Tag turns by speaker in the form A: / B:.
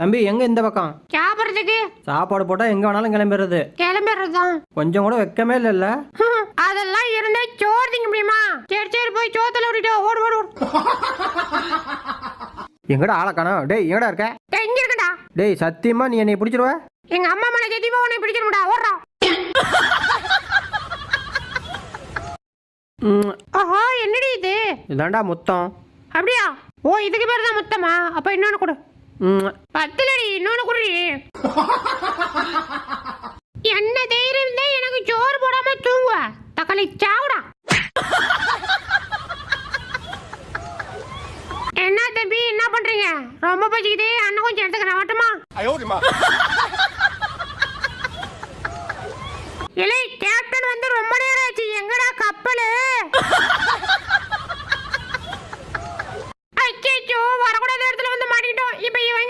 A: தம்பி எங்க இந்த பக்கம்
B: சாப்பிடுறதுக்கு
A: சாப்பாடு போட்டா எங்க வேணாலும்
B: கிளம்பிடுறதுதான்.
A: கொஞ்சம் கூட வெக்கமே இல்ல.
B: அதெல்லாம் இருந்தா சோறு திங்க முடியுமா? சரி சரி போய் சோத்துல விட்டுட்டு ஓடு ஓடு ஓடு.
A: எங்கடா ஆளை காணோம்? டேய் எங்கடா இருக்க?
B: எங்க இருக்கடா?
A: டேய் சத்தியமா நீ என்னை பிடிச்சிருவ?
B: எங்க அம்மா மேல சத்தியமா உன்னை பிடிச்சிருமுடா. ஓடுறா. ஆஹா என்னடி இது?
A: இதாண்டா முத்தம்.
B: அப்படியா? ஓ இதுக்கு பேர் தான் முத்தமா? அப்ப இன்னொன்னு கொடு. பத்துலடி இன்னொன்னு குடி. என்ன தைரியம் தான் எனக்கு சோறு போடாம தூங்குவ? தக்காளி சாவுடா. என்ன தம்பி என்ன பண்றீங்க? ரொம்ப பசிக்குது. அண்ணன் கொஞ்சம் எடுத்துக்கிறேன் வரட்டுமா? இல்லை கேப்டன் வந்து ரொம்ப நேரம் ஆச்சு. எங்கடா கப்பலு? அச்சோ வரக்கூடாத இடத்துல வந்து மாட்டிக்கிட்டோம். இப்ப இவங்க